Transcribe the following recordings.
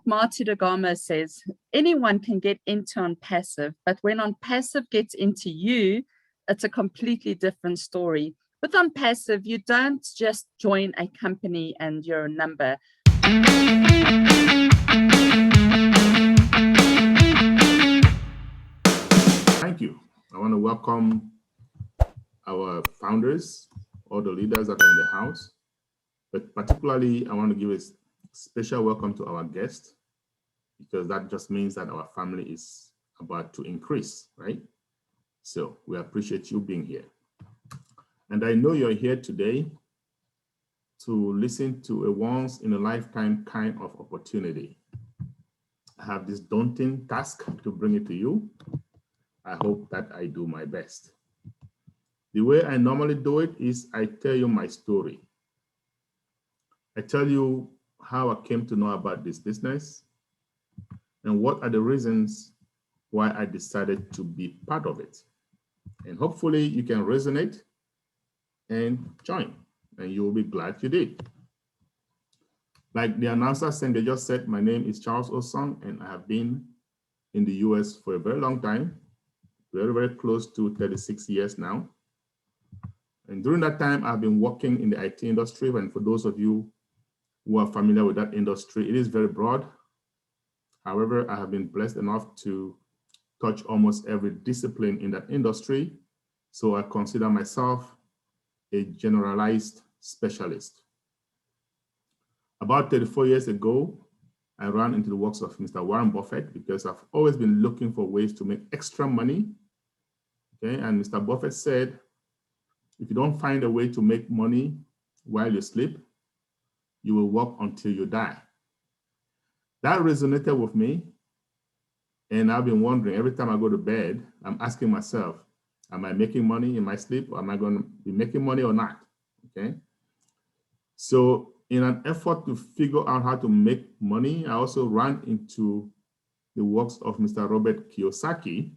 Marty DeGama says, anyone can get into Onpassive, but when Onpassive gets into you, it's a completely different story. With Onpassive, you don't just join a company and you're a number. Thank you. I want to welcome our founders, all the leaders that are in the house, but particularly I want to give a special welcome to our guest, because that just means that our family is about to increase, right? So we appreciate you being here. And I know you're here today to listen to a once in a lifetime kind of opportunity. I have this daunting task to bring it to you. I hope that I do my best. The way I normally do it is I tell you my story. I tell you how I came to know about this business and what are the reasons why I decided to be part of it. And hopefully you can resonate and join, and you will be glad you did. Like the announcer Sandy just said, my name is Charles Osong, and I have been in the US for a very long time, very, very close to 36 years now. And during that time, I've been working in the IT industry. And for those of you who are familiar with that industry, it is very broad. However, I have been blessed enough to touch almost every discipline in that industry. So I consider myself a generalized specialist. About 34 years ago, I ran into the works of Mr. Warren Buffett because I've always been looking for ways to make extra money. Okay, and Mr. Buffett said, if you don't find a way to make money while you sleep, you will work until you die. That resonated with me. And I've been wondering, every time I go to bed, I'm asking myself, am I making money in my sleep, or am I going to be making money or not? Okay. So in an effort to figure out how to make money, I also ran into the works of Mr. Robert Kiyosaki,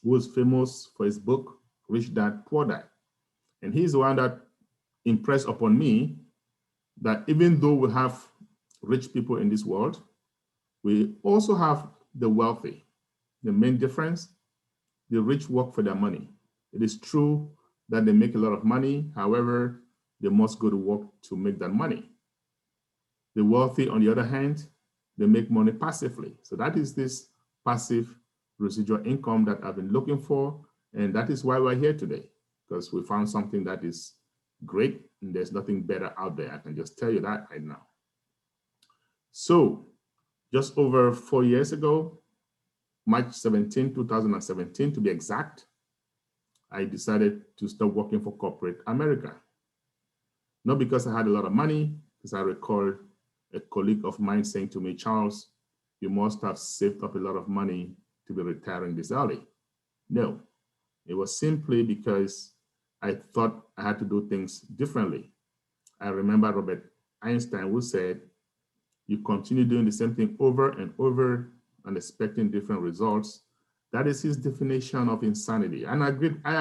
who is famous for his book, Rich Dad, Poor Dad. And he's the one that impressed upon me that even though we have rich people in this world, we also have the wealthy. The main difference, the rich work for their money. It is true that they make a lot of money. However, they must go to work to make that money. The wealthy, on the other hand, they make money passively. So that is this passive residual income that I've been looking for. And that is why we're here today, because we found something that is great and there's nothing better out there. I can just tell you that right now. So just over 4 years ago, March 17, 2017, to be exact, I decided to stop working for corporate America. Not because I had a lot of money, because I recall a colleague of mine saying to me, Charles, you must have saved up a lot of money to be retiring this early. No, it was simply because I thought I had to do things differently. I remember Robert Einstein, who said, you continue doing the same thing over and over and expecting different results. That is his definition of insanity. And I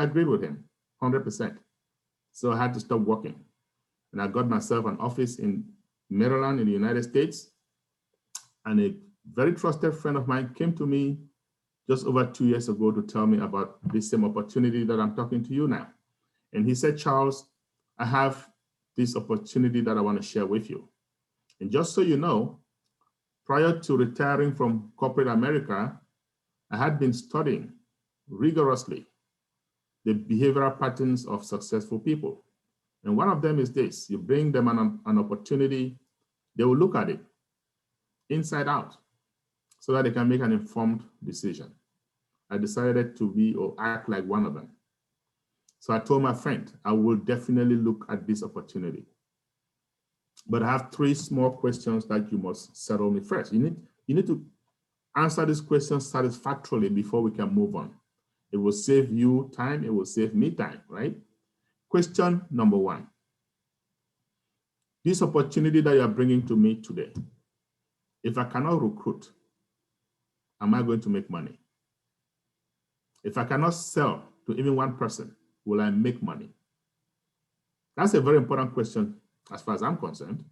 agreed with him 100%. So I had to stop working. And I got myself an office in Maryland in the United States. And a very trusted friend of mine came to me just over 2 years ago to tell me about this same opportunity that I'm talking to you now. And he said, Charles, I have this opportunity that I want to share with you. And just so you know, prior to retiring from corporate America, I had been studying rigorously the behavioral patterns of successful people. And one of them is this: you bring them an opportunity, they will look at it inside out so that they can make an informed decision. I decided to be or act like one of them. So I told my friend, I will definitely look at this opportunity. But I have 3 small questions that you must settle me first. You need to answer these questions satisfactorily before we can move on. It will save you time, it will save me time, right? Question number 1. This opportunity that you are bringing to me today, if I cannot recruit, am I going to make money? If I cannot sell to even one person, will I make money? That's a very important question as far as I'm concerned,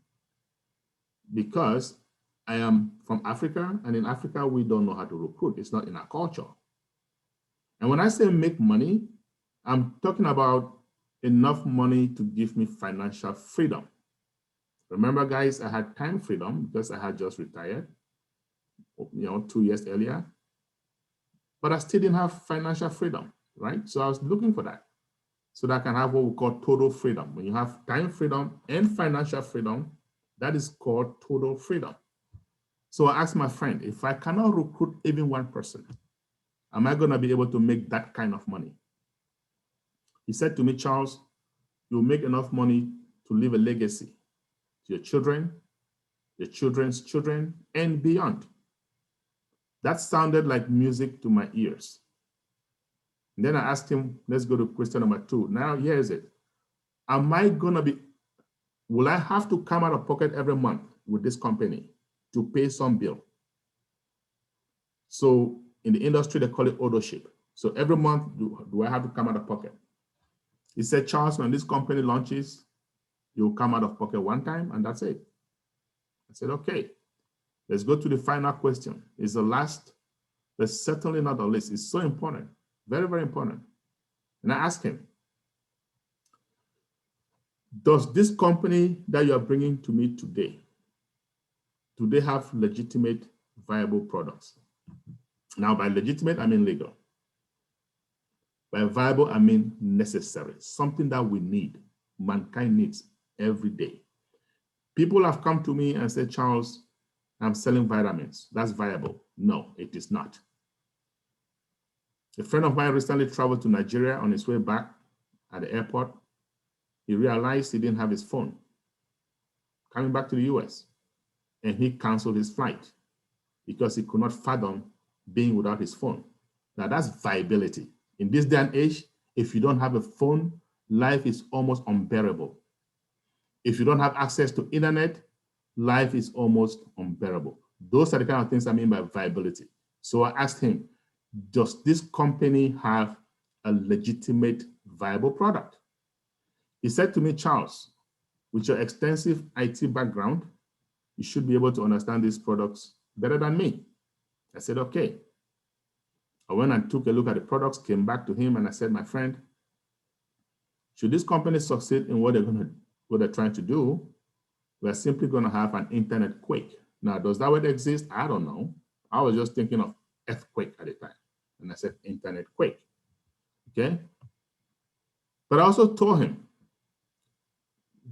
because I am from Africa, and in Africa, we don't know how to recruit. It's not in our culture. And when I say make money, I'm talking about enough money to give me financial freedom. Remember, guys, I had time freedom because I had just retired, 2 years earlier, but I still didn't have financial freedom, right? So I was looking for that so that I can have what we call total freedom. When you have time freedom and financial freedom, that is called total freedom. So I asked my friend, if I cannot recruit even one person, am I going to be able to make that kind of money? He said to me, Charles, you'll make enough money to leave a legacy to your children, your children's children, and beyond. That sounded like music to my ears. And then I asked him, let's go to question number 2. Now, here's it. Will I have to come out of pocket every month with this company to pay some bill? So in the industry, they call it ownership. So every month, do I have to come out of pocket? He said, Charles, when this company launches, you'll come out of pocket one time, and that's it. I said, okay, let's go to the final question. It's the last, but certainly not the least. It's so important, very, very important. And I asked him, does this company that you are bringing to me today, do they have legitimate, viable products? Now, by legitimate, I mean legal. By viable, I mean necessary, something that we need, mankind needs every day. People have come to me and said, Charles, I'm selling vitamins. That's viable. No, it is not. A friend of mine recently traveled to Nigeria. On his way back at the airport, he realized he didn't have his phone. Coming back to the US, and he canceled his flight because he could not fathom being without his phone. Now that's viability. In this day and age, if you don't have a phone, life is almost unbearable. If you don't have access to internet, life is almost unbearable. Those are the kind of things I mean by viability. So I asked him, does this company have a legitimate, viable product? He said to me, Charles, with your extensive IT background, you should be able to understand these products better than me. I said, okay. I went and took a look at the products, came back to him, and I said, my friend, should this company succeed in what they're trying to do, we're simply going to have an internet quake. Now, does that word exist? I don't know. I was just thinking of earthquake at the time. And I said, internet quake. Okay? But I also told him,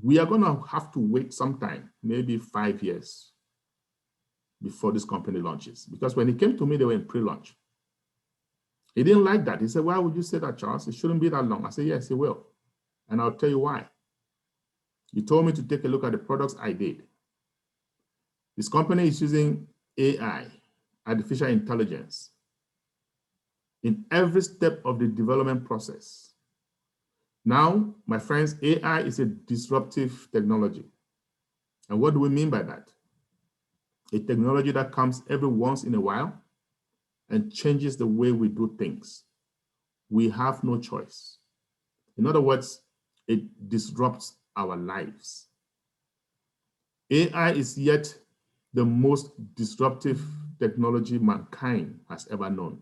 we are going to have to wait some time, maybe 5 years, before this company launches. Because when he came to me, they were in pre-launch. He didn't like that. He said, why would you say that, Charles? It shouldn't be that long. I said, yes, it will. And I'll tell you why. You told me to take a look at the products. I did. This company is using AI, artificial intelligence, in every step of the development process. Now, my friends, AI is a disruptive technology. And what do we mean by that? A technology that comes every once in a while and changes the way we do things. We have no choice. In other words, it disrupts our lives. AI is yet the most disruptive technology mankind has ever known.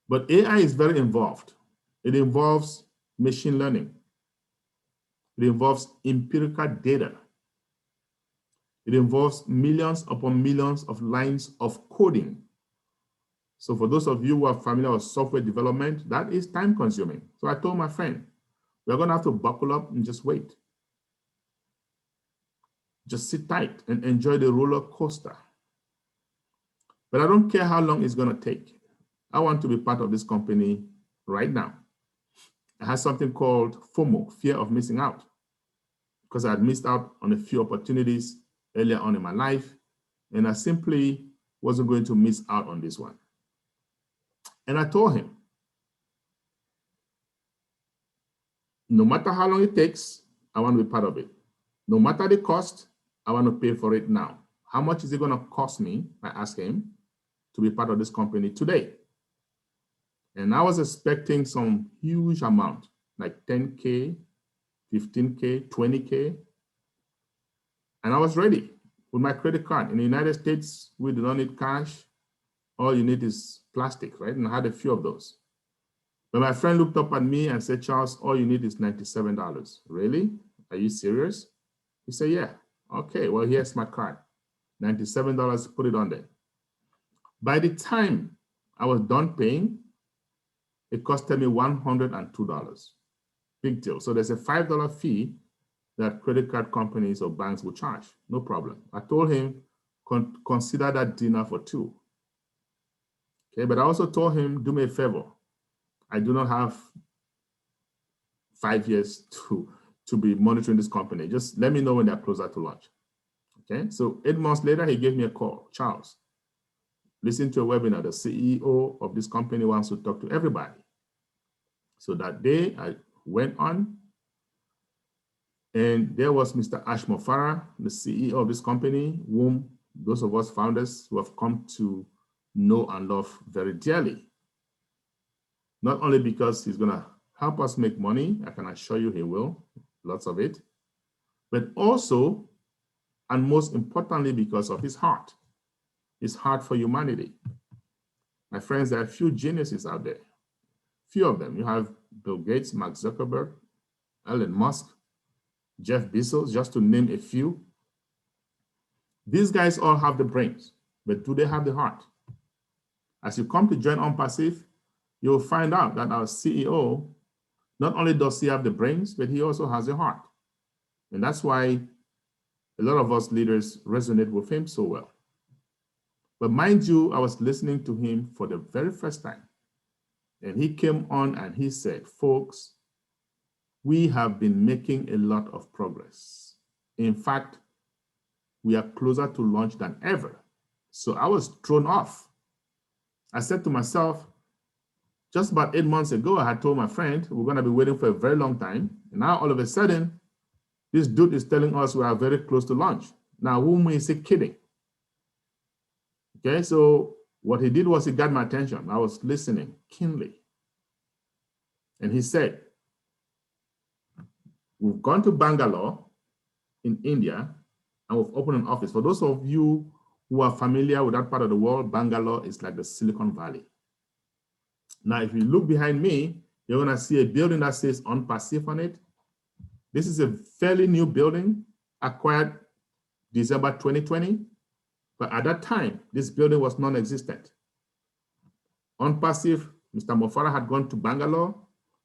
But AI is very involved. It involves machine learning. It involves empirical data. It involves millions upon millions of lines of coding. So for those of you who are familiar with software development, that is time consuming. So I told my friend, we're going to have to buckle up and just wait. Just sit tight and enjoy the roller coaster. But I don't care how long it's going to take. I want to be part of this company right now. I had something called FOMO, fear of missing out, because I had missed out on a few opportunities earlier on in my life, and I simply wasn't going to miss out on this one. And I told him, no matter how long it takes, I want to be part of it. No matter the cost, I want to pay for it now. How much is it going to cost me, I asked him, to be part of this company today? And I was expecting some huge amount, like 10K, 15K, 20K. And I was ready. with my credit card. In the United States, we do not need cash. All you need is plastic, right? And I had a few of those. But my friend looked up at me and said, Charles, all you need is $97. Really? Are you serious? He said, yeah. Okay, well, here's my card. $97, put it on there. By the time I was done paying, it costed me $102. Big deal. So there's a $5 fee that credit card companies or banks will charge. No problem. I told him, consider that dinner for two. Okay, but I also told him, do me a favor. I do not have 5 years to be monitoring this company. Just let me know when they're closer to launch. Okay, so 8 months later, he gave me a call. Charles, listen to a webinar. The CEO of this company wants to talk to everybody. So that day, I went on, and there was Mr. Mufareh, the CEO of this company, whom those of us founders who have come to know and love very dearly. Not only because he's going to help us make money, I can assure you he will, lots of it, but also, and most importantly, because of his heart for humanity. My friends, there are a few geniuses out there. Few of them. You have Bill Gates, Mark Zuckerberg, Elon Musk, Jeff Bezos, just to name a few. These guys all have the brains, but do they have the heart? As you come to join Onpassive, you'll find out that our CEO, not only does he have the brains, but he also has a heart. And that's why a lot of us leaders resonate with him so well. But mind you, I was listening to him for the very first time. And he came on and he said, folks, we have been making a lot of progress. In fact, we are closer to launch than ever. So I was thrown off. I said to myself, just about 8 months ago, I had told my friend, we're going to be waiting for a very long time. And now all of a sudden, this dude is telling us we are very close to launch. Now, whom is he kidding? Okay, so what he did was he got my attention. I was listening keenly. And he said, we've gone to Bangalore in India, and we've opened an office. For those of you who are familiar with that part of the world, Bangalore is like the Silicon Valley. Now, if you look behind me, you're going to see a building that says Onpassive on it. This is a fairly new building, acquired December 2020. But at that time, this building was non-existent. Onpassive, Mr. Mufareh had gone to Bangalore,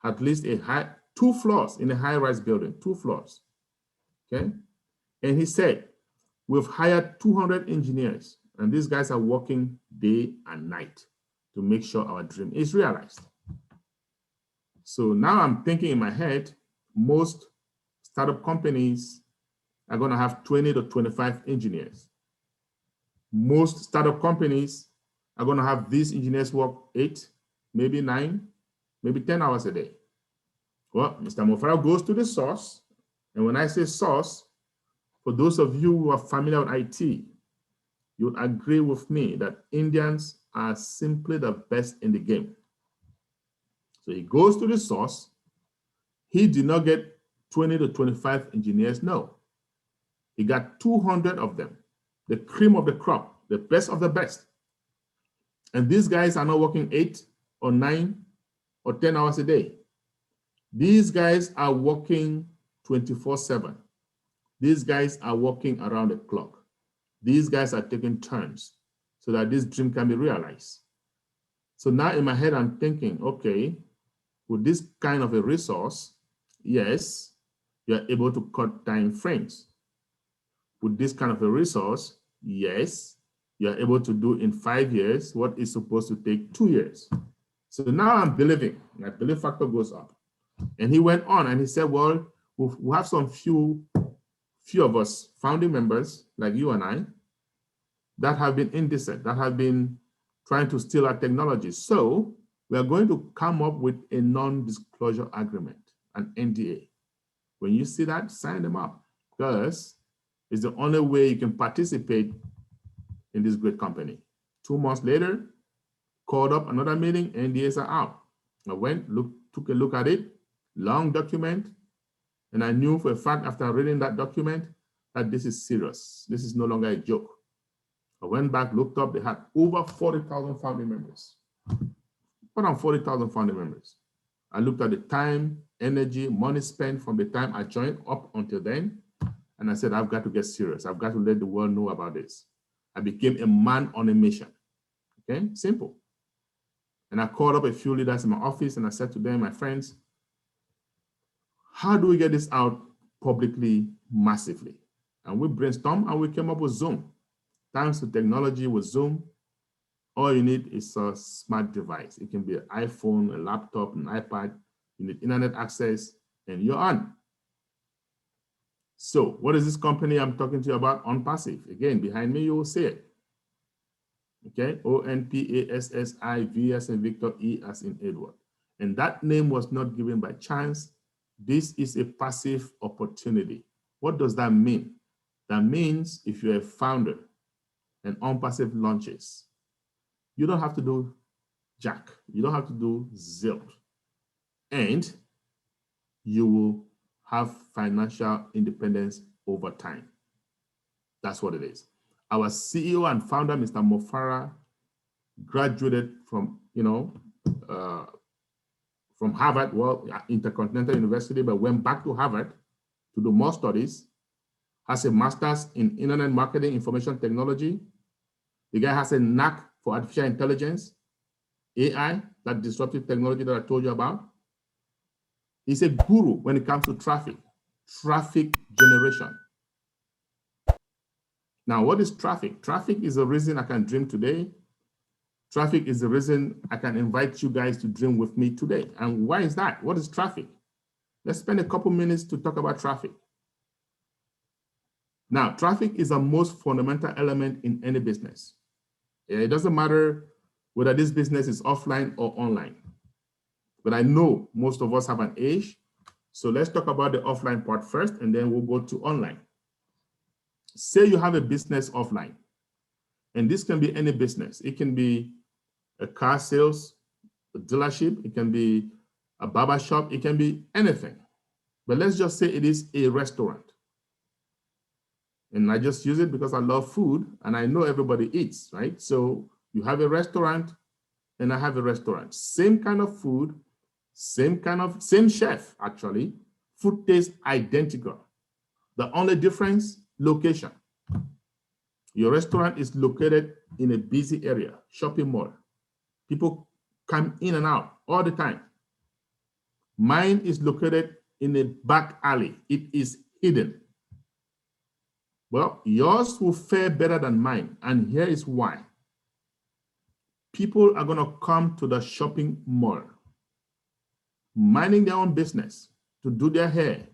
had leased 2 floors in a high-rise building, 2 floors. Okay? And he said, we've hired 200 engineers, and these guys are working day and night to make sure our dream is realized. So now I'm thinking in my head, most startup companies are going to have 20 to 25 engineers. Most startup companies are going to have these engineers work 8, maybe 9, maybe 10 hours a day. Well, Mr. Mufareh goes to the source. And when I say source, for those of you who are familiar with IT, you would agree with me that Indians are simply the best in the game. So he goes to the source. He did not get 20 to 25 engineers, no. He got 200 of them, the cream of the crop, the best of the best. And these guys are not working 8 or 9 or 10 hours a day. These guys are working 24/7. These guys are working around the clock. These guys are taking turns so that this dream can be realized. So now in my head, I'm thinking, okay, with this kind of a resource, yes, you're able to cut time frames. With this kind of a resource, yes, you're able to do in 5 years what is supposed to take 2 years. So now I'm believing, my belief factor goes up. And he went on and he said, well, we have some few of us founding members like you and I that have been indecent, that have been trying to steal our technology. So we are going to come up with a non-disclosure agreement, an NDA. When you see that, sign them up, because it's the only way you can participate in this great company. 2 months later, called up another meeting, NDAs are out. I went, took a look at it, long document, and I knew for a fact after reading that document that this is serious. This is no longer a joke. I went back, looked up, they had over 40,000 founding members. More than 40,000 founding members. I looked at the time, energy, money spent from the time I joined up until then, and I said, I've got to get serious. I've got to let the world know about this. I became a man on a mission. Okay, simple. And I called up a few leaders in my office and I said to them, my friends, how do we get this out publicly, massively? And we brainstormed and we came up with Zoom. Thanks to technology with Zoom, all you need is a smart device. It can be an iPhone, a laptop, an iPad. You need internet access, and you're on. So what is this company I'm talking to you about? Onpassive. Again, behind me, you will see it. Okay, Onpassive as in Victor, E as in Edward. And that name was not given by chance. This is a passive opportunity. What does that mean? That means if you're a founder and Onpassive launches, you don't have to do jack. You don't have to do zilch. And you will have financial independence over time. That's what it is. Our CEO and founder, Mr. Mufareh, graduated from, from Harvard, well, Intercontinental University, but went back to Harvard to do more studies, has a master's in internet marketing, information technology. The guy has a knack for artificial intelligence, AI, that disruptive technology that I told you about. He's a guru when it comes to traffic generation. Now, what is traffic? Traffic is the reason I can dream today. Traffic is the reason I can invite you guys to dream with me today. And why is that? What is traffic? Let's spend a couple minutes to talk about traffic. Now, traffic is the most fundamental element in any business. It doesn't matter whether this business is offline or online. But I know most of us have an age. So let's talk about the offline part first, and then we'll go to online. Say you have a business offline, and this can be any business. It can be a car sales, a dealership. It can be a barber shop. It can be anything. But let's just say it is a restaurant. And I just use it because I love food and I know everybody eats, right? So you have a restaurant and I have a restaurant. Same kind of food, same chef, actually. Food tastes identical. The only difference, location. Your restaurant is located in a busy area, shopping mall. People come in and out all the time. Mine is located in a back alley. It is hidden. Well, yours will fare better than mine, and here is why. People are going to come to the shopping mall, minding their own business, to do their hair,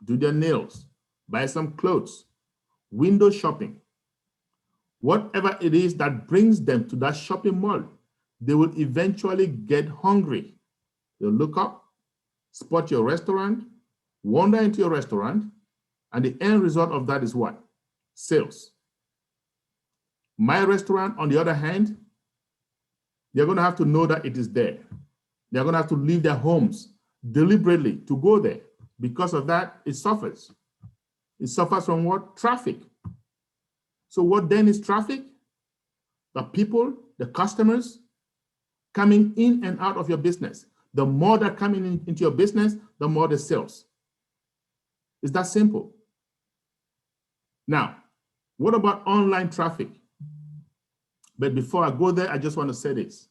do their nails, buy some clothes, window shopping. Whatever it is that brings them to that shopping mall, they will eventually get hungry. They'll look up, spot your restaurant, wander into your restaurant, and the end result of that is what? Sales. My restaurant, on the other hand, they're going to have to know that it is there. They're going to have to leave their homes deliberately to go there. Because of that, it suffers. It suffers from what? Traffic. So what then is traffic? The people, the customers coming in and out of your business. The more they're coming into your business, the more the sales. It's that simple. Now, what about online traffic? But before I go there, I just want to say this.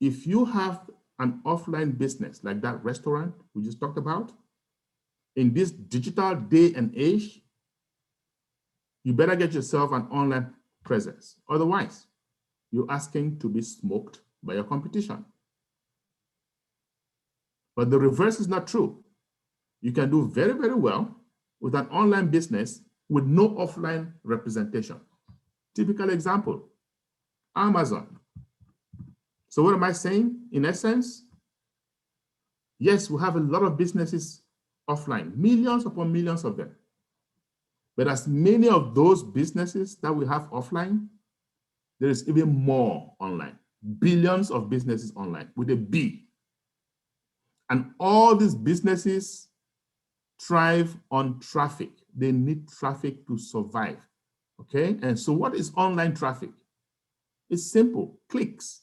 If you have an offline business like that restaurant we just talked about, in this digital day and age, you better get yourself an online presence. Otherwise, you're asking to be smoked by your competition. But the reverse is not true. You can do very, very well with an online business with no offline representation. Typical example, Amazon. So what am I saying? In essence, yes, we have a lot of businesses offline, millions upon millions of them. But as many of those businesses that we have offline, there is even more online. Billions of businesses online with a B. And all these businesses thrive on traffic. they need traffic to survive. Okay, and so what is online traffic? It's simple, clicks.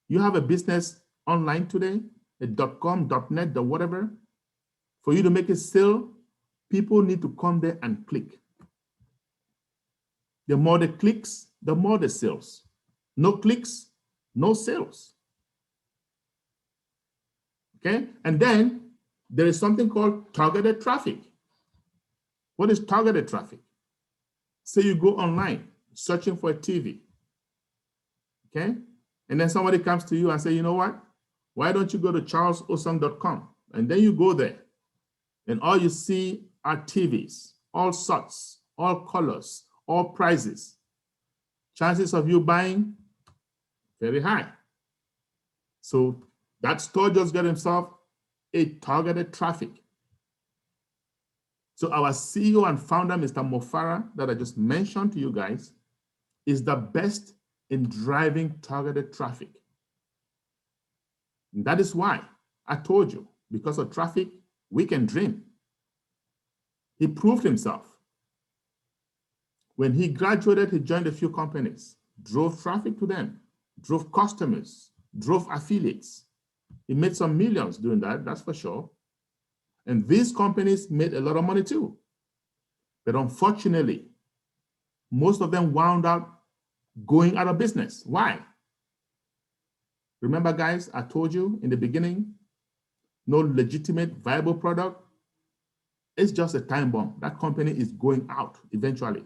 You have a business online today, a .com, .net, whatever. For you to make a sale, people need to come there and click. The more the clicks, the more the sales. No clicks, no sales. Okay, and then there is something called targeted traffic. What is targeted traffic? Say you go online searching for a TV, okay? And then somebody comes to you and say, you know what? Why don't you go to charlesosong.com? And then you go there and all you see are TVs, all sorts, all colors, all prices. Chances of you buying, very high. So that store just got himself a targeted traffic. So our CEO and founder, Mr. Mufareh, that I just mentioned to you guys, is the best in driving targeted traffic. And that is why I told you, because of traffic, we can dream. He proved himself. When he graduated, he joined a few companies, drove traffic to them, drove customers, drove affiliates. He made some millions doing that, that's for sure. And these companies made a lot of money too. But unfortunately, most of them wound up going out of business. Why? Remember, guys, I told you in the beginning, no legitimate, viable product. It's just a time bomb. That company is going out eventually.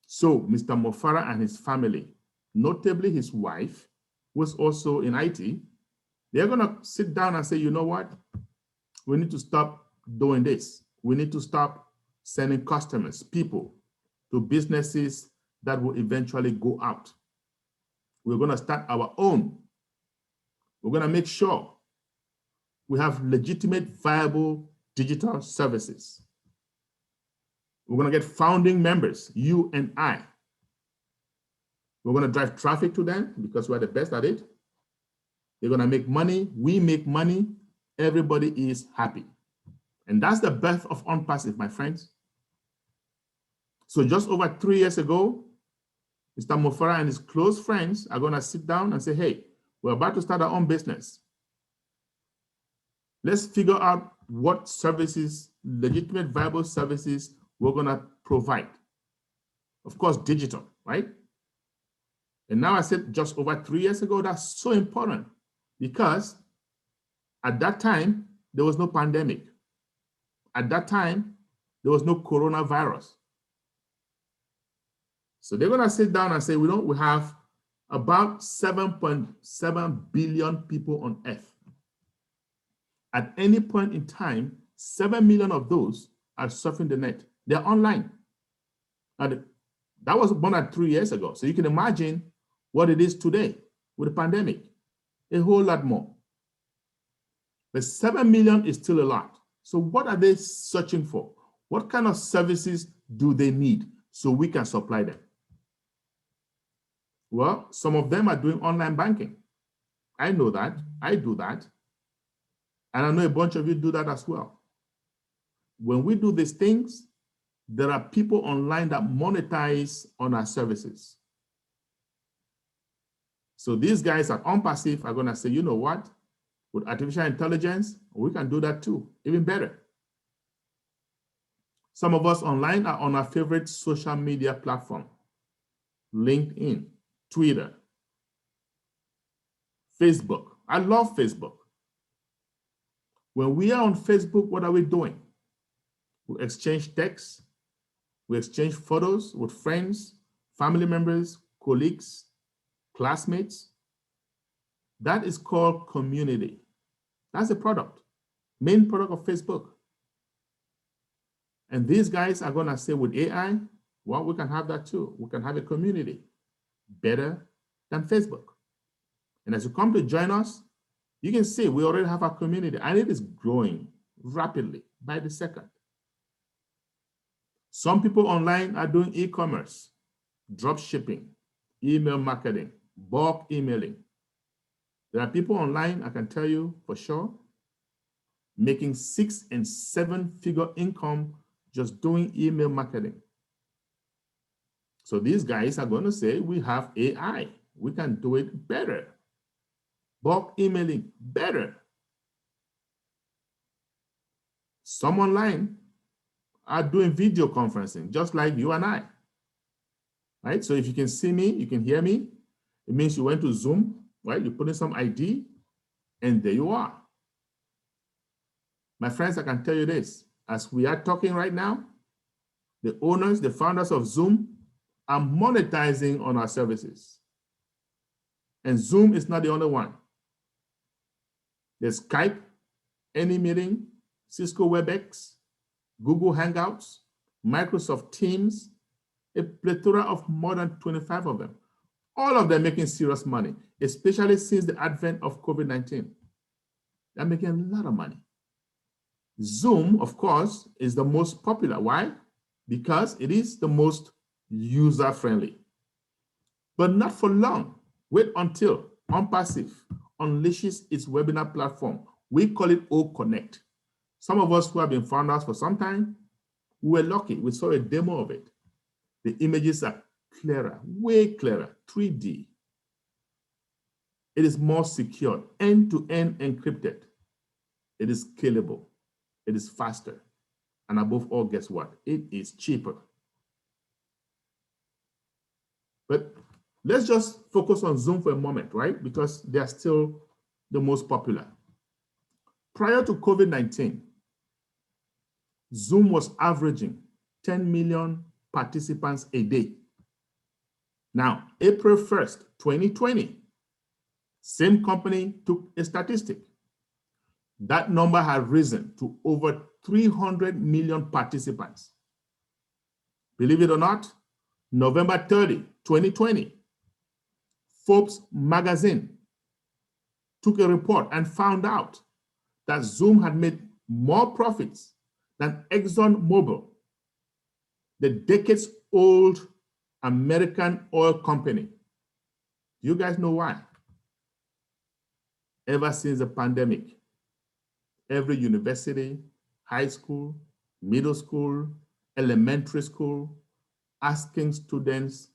So Mr. Mufareh and his family, notably his wife, who was also in IT, they're going to sit down and say, you know what? We need to stop doing this. We need to stop sending customers, people, to businesses that will eventually go out. We're going to start our own. We're going to make sure we have legitimate, viable digital services. We're going to get founding members, you and I. We're going to drive traffic to them because we're the best at it. They're going to make money. We make money. Everybody is happy. And that's the birth of Onpassive, my friends. So just over 3 years ago, Mr. Mufareh and his close friends are going to sit down and say, hey, we're about to start our own business. Let's figure out what services, legitimate, viable services we're going to provide. Of course, digital, right? And now I said just over 3 years ago, that's so important because at that time, there was no pandemic. At that time, there was no coronavirus. So they're going to sit down and say, we have about 7.7 billion people on Earth. At any point in time, 7 million of those are surfing the net. They're online. And that was more than 3 years ago. So you can imagine what it is today with the pandemic. A whole lot more. But 7 million is still a lot. So what are they searching for? What kind of services do they need so we can supply them? Well, some of them are doing online banking. I know that. I do that. And I know a bunch of you do that as well. When we do these things, there are people online that monetize on our services. So these guys at Onpassive are going to say, you know what? With artificial intelligence, we can do that too, even better. Some of us online are on our favorite social media platform, LinkedIn, Twitter, Facebook. I love Facebook. When we are on Facebook, what are we doing? We exchange texts, we exchange photos with friends, family members, colleagues, classmates. That is called community. That's a product, main product of Facebook. And these guys are going to say with AI, well, we can have that too. We can have a community better than Facebook. And as you come to join us, you can see we already have our community and it is growing rapidly by the second. Some people online are doing e-commerce, drop shipping, email marketing, bulk emailing. There are people online, I can tell you for sure, making 6- and 7-figure income just doing email marketing. So these guys are going to say, we have AI. We can do it better. Bulk emailing, better. Some online are doing video conferencing, just like you and I. Right? So if you can see me, you can hear me, it means you went to Zoom, right? You put in some ID, and there you are. My friends, I can tell you this. As we are talking right now, the owners, the founders of Zoom are monetizing on our services. And Zoom is not the only one. There's Skype, AnyMeeting, Cisco WebEx, Google Hangouts, Microsoft Teams, a plethora of more than 25 of them. All of them making serious money, especially since the advent of COVID-19. They're making a lot of money. Zoom, of course, is the most popular. Why? Because it is the most user-friendly. But not for long. Wait until Onpassive unleashes its webinar platform. We call it O Connect. Some of us who have been founders for some time, we were lucky. We saw a demo of it. The images are clearer, way clearer, 3D. It is more secure, end-to-end encrypted. It is scalable. It is faster. And above all, guess what? It is cheaper. But let's just focus on Zoom for a moment, right? Because they are still the most popular. Prior to COVID-19, Zoom was averaging 10 million participants a day. Now, April 1st, 2020, same company took a statistic. That number had risen to over 300 million participants. Believe it or not, November 30, 2020, Forbes magazine took a report and found out that Zoom had made more profits than ExxonMobil, the decades-old American oil company. Do you guys know why? Ever since the pandemic, every university, high school, middle school, elementary school, asking students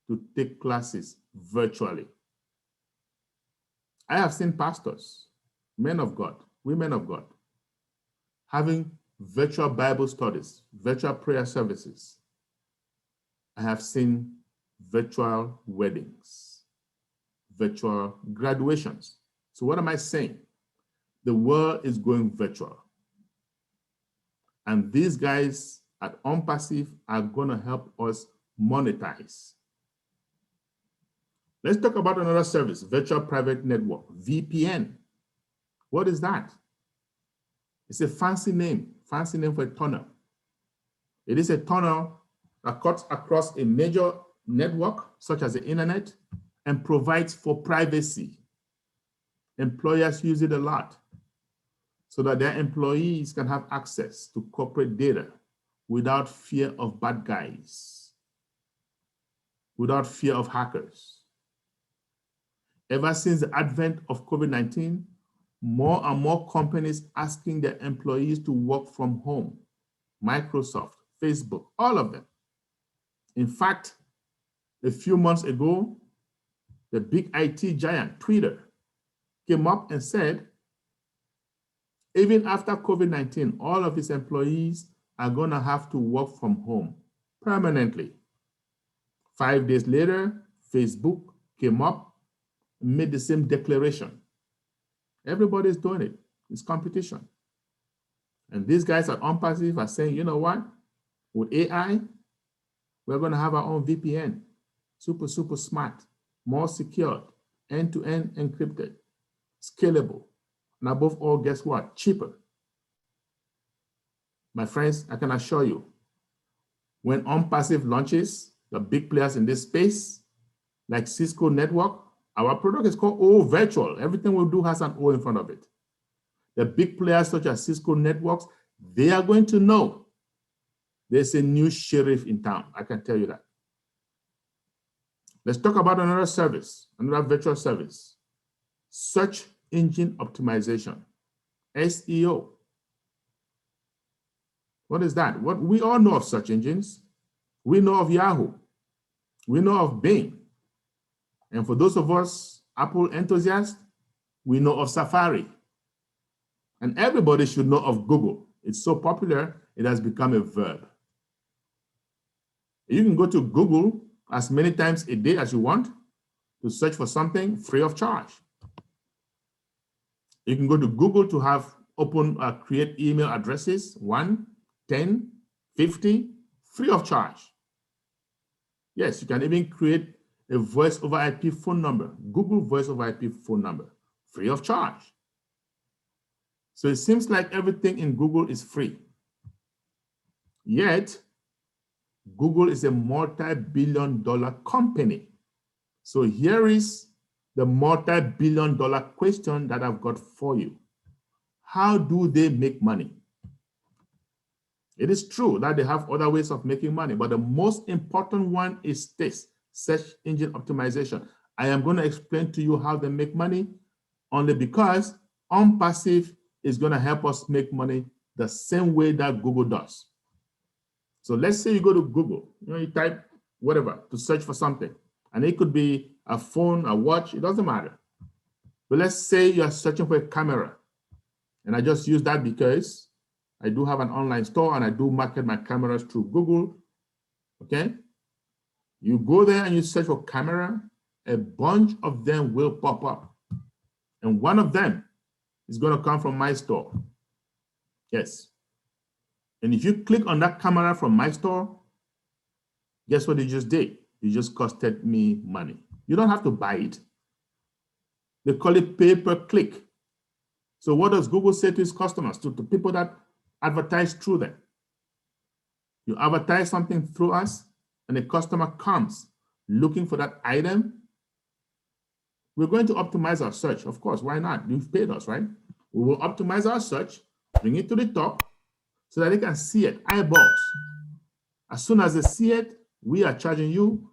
to take classes virtually. I have seen pastors, men of God, women of God, having virtual Bible studies, virtual prayer services. I have seen virtual weddings, virtual graduations. So what am I saying? The world is going virtual. And these guys at Onpassive are going to help us monetize. Let's talk about another service, Virtual Private Network, VPN. What is that? It's a fancy name for a tunnel. It is a tunnel that cuts across a major network, such as the internet, and provides for privacy. Employers use it a lot so that their employees can have access to corporate data without fear of bad guys, without fear of hackers. Ever since the advent of COVID-19, more and more companies asking their employees to work from home. Microsoft, Facebook, all of them. In fact, a few months ago, the big IT giant, Twitter, came up and said, even after COVID-19, all of its employees are going to have to work from home permanently. 5 days later, Facebook came up and made the same declaration. Everybody's doing it. It's competition. And these guys at Onpassive are saying, you know what? With AI, we're going to have our own VPN. Super, super smart, more secured, end-to-end encrypted, scalable, and above all, guess what? Cheaper. My friends, I can assure you, when Onpassive launches, the big players in this space, like Cisco Network, our product is called O Virtual. Everything we do has an O in front of it. The big players such as Cisco Networks, they are going to know there's a new sheriff in town. I can tell you that. Let's talk about another service, another virtual service. Search engine optimization, SEO. What is that? What we all know of search engines. We know of Yahoo. We know of Bing. And for those of us Apple enthusiasts, we know of Safari. And everybody should know of Google. It's so popular, it has become a verb. You can go to Google as many times a day as you want to search for something free of charge. You can go to Google to have create email addresses, 1, 10, 50, free of charge. Yes, you can even create a voice over IP phone number, Google voice over IP phone number, free of charge. So it seems like everything in Google is free. Yet, Google is a multi-billion-dollar company. So here is the multi-billion-dollar question that I've got for you. How do they make money? It is true that they have other ways of making money, but the most important one is this, search engine optimization. I am going to explain to you how they make money only because Onpassive is going to help us make money the same way that Google does. So let's say you go to Google, you type whatever to search for something, and it could be a phone, a watch, it doesn't matter. But let's say you're searching for a camera, and I just use that because I do have an online store and I do market my cameras through Google, okay? You go there and you search for camera, a bunch of them will pop up. And one of them is going to come from my store. Yes. And if you click on that camera from my store, guess what you just did? You just costed me money. You don't have to buy it. They call it pay per click. So what does Google say to its customers, to people that advertise through them? You advertise something through us, and a customer comes looking for that item. We're going to optimize our search. Of course, why not? You've paid us, right? We will optimize our search, bring it to the top so that they can see it, eyeballs. As soon as they see it, we are charging you.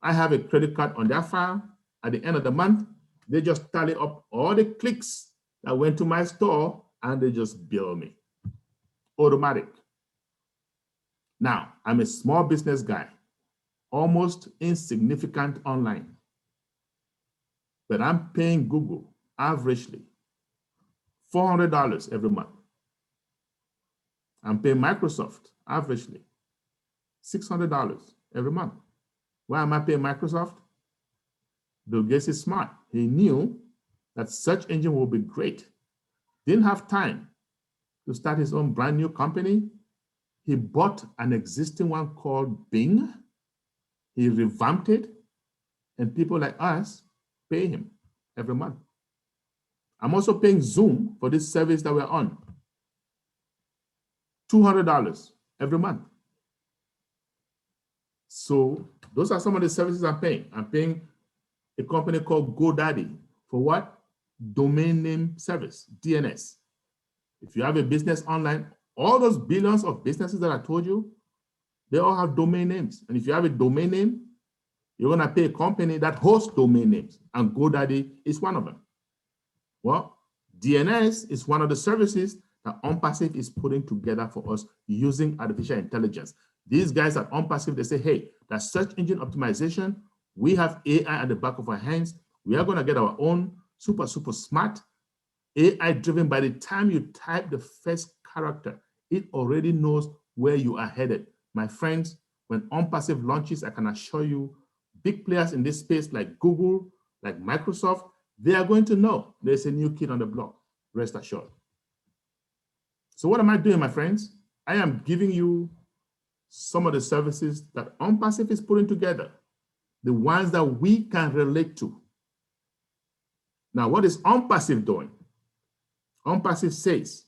I have a credit card on their file. At the end of the month, they just tally up all the clicks that went to my store and they just bill me. Automatic. Now, I'm a small business guy, almost insignificant online, but I'm paying Google averagely $400 every month. I'm paying Microsoft averagely $600 every month. Why am I paying Microsoft? Bill Gates is smart. He knew that search engine will be great. Didn't have time to start his own brand new company. He bought an existing one called Bing. He revamped it, and people like us pay him every month. I'm also paying Zoom for this service that we're on. $200 every month. So those are some of the services I'm paying. I'm paying a company called GoDaddy for what? Domain name service, DNS. If you have a business online, all those billions of businesses that I told you, they all have domain names. And if you have a domain name, you're going to pay a company that hosts domain names, and GoDaddy is one of them. Well, DNS is one of the services that Onpassive is putting together for us using artificial intelligence. These guys at Onpassive, they say, hey, that search engine optimization, we have AI at the back of our hands. We are going to get our own super smart AI driven. By the time you type the first character, it already knows where you are headed. My friends, when Onpassive launches, I can assure you, big players in this space like Google, like Microsoft, they are going to know there's a new kid on the block, rest assured. So what am I doing, my friends? I am giving you some of the services that Onpassive is putting together, the ones that we can relate to. Now, what is Onpassive doing? Onpassive says,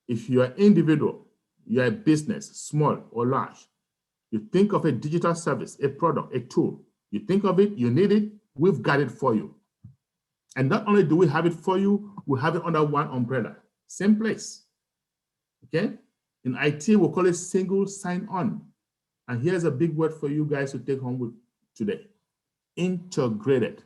if you are individual, you are a business, small or large, you think of a digital service, a product, a tool, you think of it, you need it, we've got it for you. And not only do we have it for you, we have it under one umbrella, same place, okay? In IT, we'll call it single sign-on. And here's a big word for you guys to take home with today, integrated.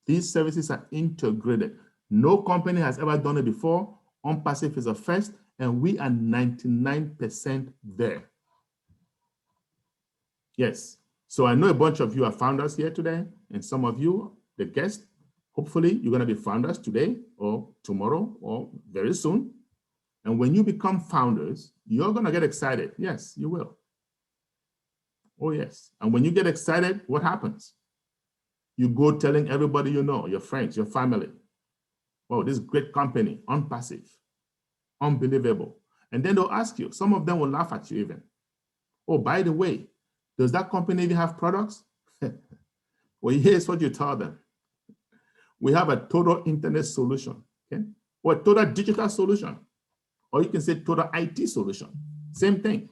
These services are integrated. No company has ever done it before. Onpassive is a first, and we are 99% there. Yes. So I know a bunch of you are founders here today, and some of you, the guests, hopefully you're going to be founders today or tomorrow or very soon. And when you become founders, you're going to get excited. Yes, you will. Oh, yes. And when you get excited, what happens? You go telling everybody you know, your friends, your family, oh, this great company, Onpassive, unbelievable. And then they'll ask you, some of them will laugh at you even. Oh, by the way, does that company even have products? Well, here's what you tell them. We have a total internet solution, okay? Or a total digital solution. Or you can say total IT solution. Same thing.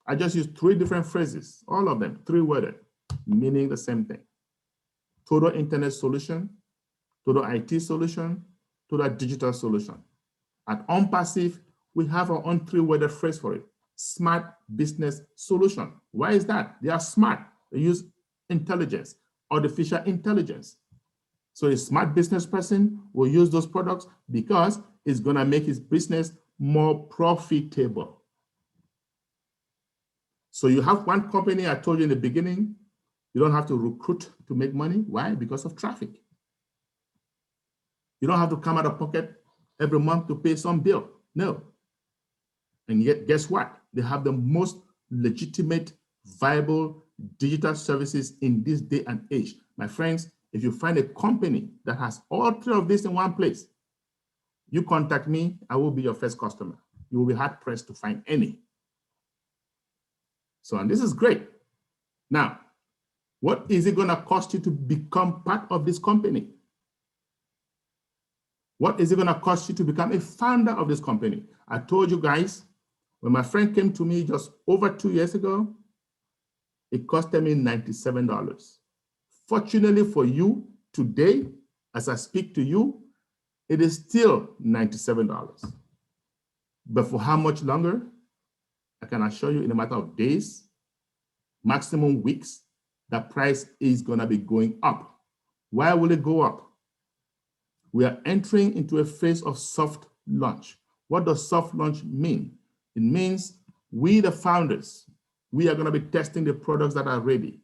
I just used 3 different phrases, all of them 3-worded, meaning the same thing. Total internet solution, total IT solution, total digital solution. At Onpassive, we have our own 3-worded phrase for it. Smart business solution. Why is that? They are smart. They use intelligence, artificial intelligence. So a smart business person will use those products because it's going to make his business more profitable. So you have one company, I told you in the beginning, you don't have to recruit to make money. Why? Because of traffic. You don't have to come out of pocket every month to pay some bill. No. And yet, guess what? They have the most legitimate, viable digital services in this day and age. My friends, if you find a company that has all 3 of this in one place, you contact me, I will be your first customer. You will be hard pressed to find any. So, and this is great. Now, what is it going to cost you to become part of this company? What is it going to cost you to become a founder of this company? I told you guys, when my friend came to me just over 2 years ago, it costed me $97. Fortunately for you, today, as I speak to you, it is still $97. But for how much longer? I can assure you in a matter of days, maximum weeks, the price is going to be going up. Why will it go up? We are entering into a phase of soft launch. What does soft launch mean? It means we, the founders, we are going to be testing the products that are ready.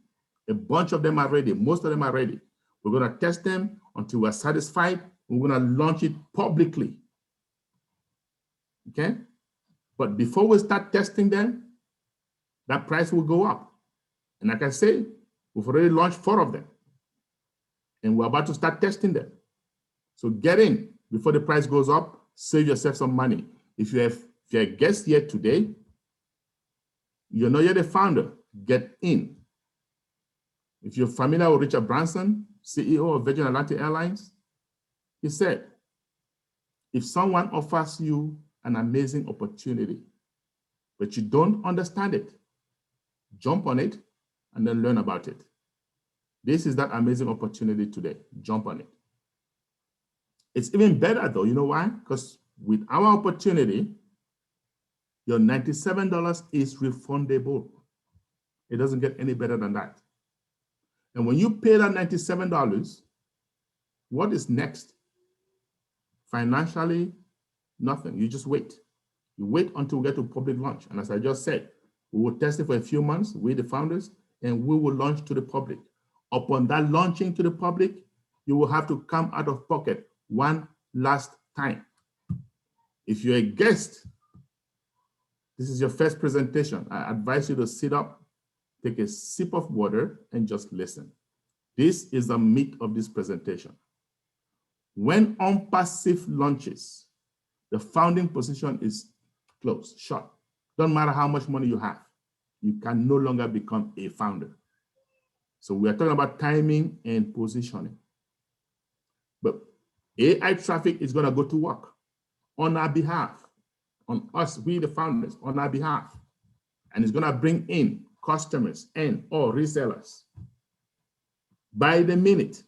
A bunch of them are ready. Most of them are ready. We're going to test them until we're satisfied. We're going to launch it publicly. Okay? But before we start testing them, that price will go up. And like I say, we've already launched 4 of them. And we're about to start testing them. So get in before the price goes up, save yourself some money. If you're a guest here today, you're not yet a founder, get in. If you're familiar with Richard Branson, CEO of Virgin Atlantic Airlines, he said, if someone offers you an amazing opportunity, but you don't understand it, jump on it and then learn about it. This is that amazing opportunity today. Jump on it. It's even better though. You know why? Because with our opportunity, your $97 is refundable. It doesn't get any better than that. And when you pay that $97, what is next? Financially, nothing. You just wait. You wait until we get to public launch. And as I just said, we will test it for a few months, we the founders, and we will launch to the public. Upon that launching to the public, you will have to come out of pocket one last time. If you're a guest, this is your first presentation, I advise you to sit up, take a sip of water, and just listen. This is the meat of this presentation. When Onpassive launches, the founding position is closed, shut. Don't matter how much money you have, you can no longer become a founder. So we are talking about timing and positioning. But AI traffic is going to go to work on our behalf, on us, we the founders, on our behalf. And it's going to bring in customers and or resellers by the minute.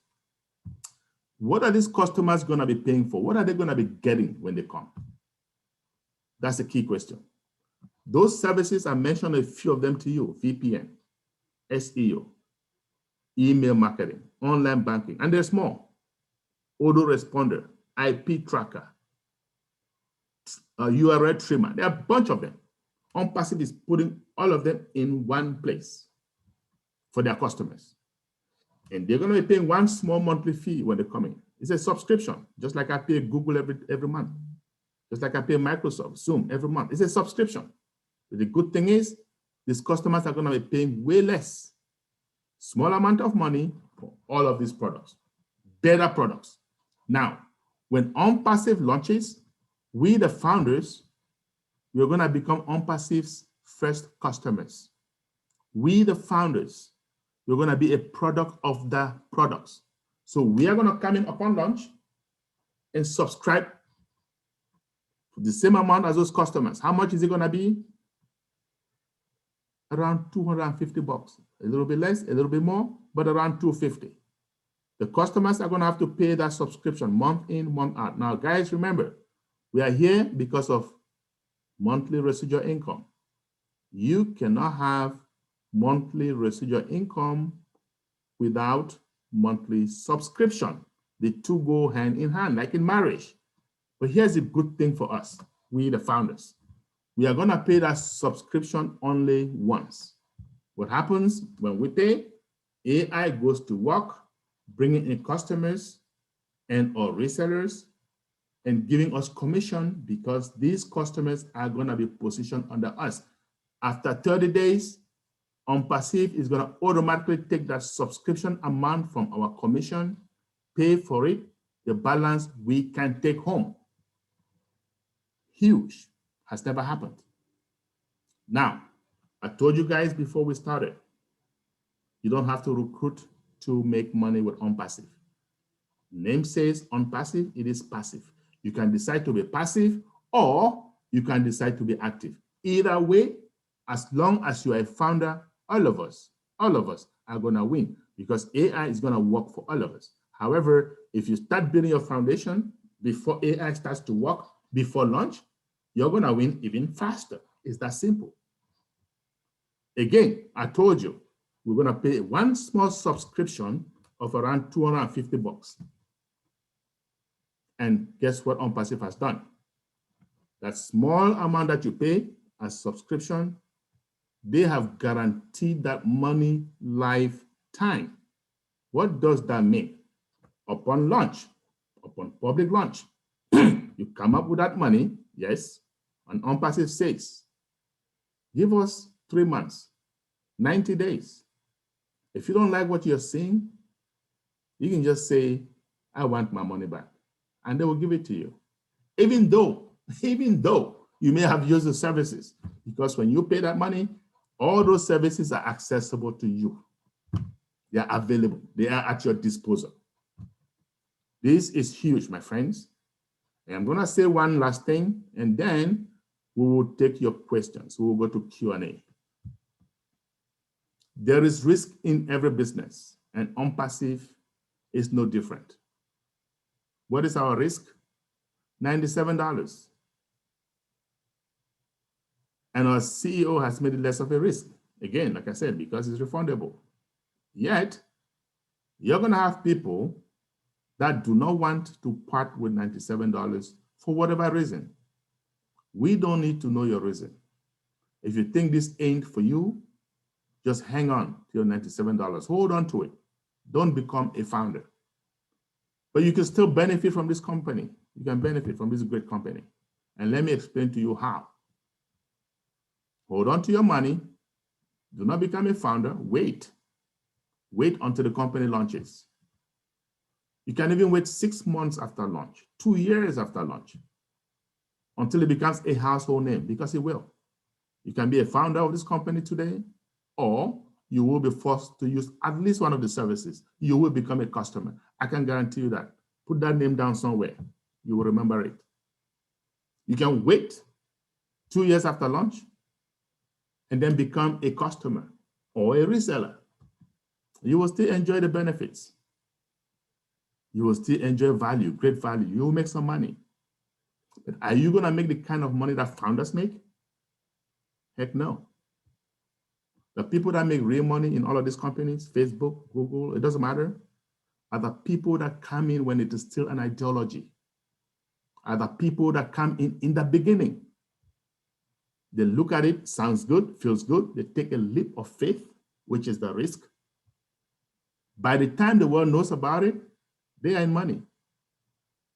What are these customers going to be paying for? What are they going to be getting when they come? That's the key question. Those services, I mentioned a few of them to you: VPN, SEO, email marketing, online banking, and there's more. Autoresponder, IP tracker, URL trimmer. There are a bunch of them. Onpassive is putting all of them in one place for their customers. And they're going to be paying one small monthly fee when they come in. It's a subscription, just like I pay Google every month, just like I pay Microsoft, Zoom every month. It's a subscription. But the good thing is, these customers are going to be paying way less, small amount of money for all of these products, better products. Now, when Onpassive launches, we, the founders, we're going to become Onpassive's first customers. We, the founders, we're going to be a product of the products. So we are going to come in upon launch and subscribe for the same amount as those customers. How much is it going to be? Around $250. A little bit less, a little bit more, but around $250. The customers are going to have to pay that subscription month in, month out. Now, guys, remember, we are here because of monthly residual income. You cannot have monthly residual income without monthly subscription. The two go hand in hand, like in marriage. But here's a good thing for us, we the founders. We are going to pay that subscription only once. What happens when we pay? AI goes to work, bringing in customers and or resellers and giving us commission because these customers are going to be positioned under us. After 30 days, Onpassive is going to automatically take that subscription amount from our commission, pay for it, the balance we can take home. Huge. Has never happened. Now, I told you guys before we started, you don't have to recruit to make money with Onpassive. Name says Onpassive, it is passive. You can decide to be passive or you can decide to be active. Either way, as long as you are a founder, all of us are going to win because AI is going to work for all of us. However, if you start building your foundation before AI starts to work, before launch, you're going to win even faster. It's that simple. Again, I told you, we're going to pay one small subscription of around $250. And guess what Onpassive has done? That small amount that you pay as subscription, they have guaranteed that money lifetime. What does that mean? Upon launch, upon public launch, you come up with that money, yes, and Onpassive says, give us 3 months, 90 days. If you don't like what you're seeing, you can just say, I want my money back, and they will give it to you. Even though you may have used the services, because when you pay that money, all those services are accessible to you. They are available. They are at your disposal. This is huge, my friends. And I'm going to say one last thing, and then we will take your questions. We will go to Q&A. There is risk in every business, and Onpassive is no different. What is our risk? $97. And our CEO has made it less of a risk. Again, like I said, because it's refundable. Yet, you're going to have people that do not want to part with $97 for whatever reason. We don't need to know your reason. If you think this ain't for you, just hang on to your $97. Hold on to it. Don't become a founder. But you can still benefit from this company. You can benefit from this great company. And let me explain to you how. Hold on to your money. Do not become a founder. Wait. Wait until the company launches. You can even wait 6 months after launch, 2 years after launch, until it becomes a household name, because it will. You can be a founder of this company today, or you will be forced to use at least one of the services. You will become a customer. I can guarantee you that. Put that name down somewhere. You will remember it. You can wait 2 years after launch and then become a customer or a reseller. You will still enjoy the benefits. You will still enjoy value, great value. You will make some money. But are you going to make the kind of money that founders make? Heck no. The people that make real money in all of these companies, Facebook, Google, it doesn't matter, are the people that come in when it is still an ideology. are the people that come in the beginning. They look at it, sounds good, feels good. They take a leap of faith, which is the risk. By the time the world knows about it, they are in money.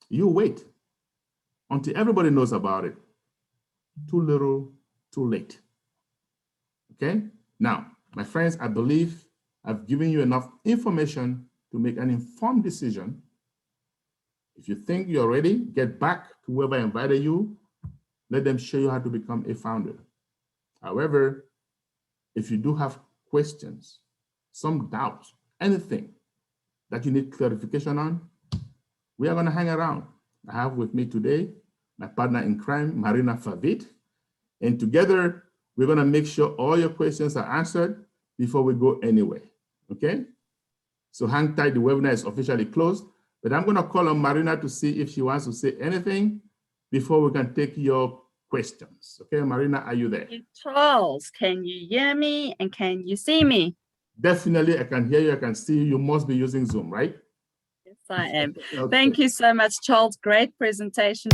You wait until everybody knows about it. Too little, too late. Okay? Now, my friends, I believe I've given you enough information to make an informed decision. If you think you're ready, get back to whoever invited you. Let them show you how to become a founder. However, if you do have questions, some doubts, anything that you need clarification on, we are going to hang around. I have with me today my partner in crime, Marina Favid, and together we're going to make sure all your questions are answered before we go anywhere. Okay? So hang tight, the webinar is officially closed, but I'm going to call on Marina to see if she wants to say anything before we can take your questions. Okay, Marina, are you there? Charles, can you hear me and can you see me? Definitely, I can hear you, I can see you. You must be using Zoom, right? Yes, I am. Okay. Thank you so much, Charles. Great presentation.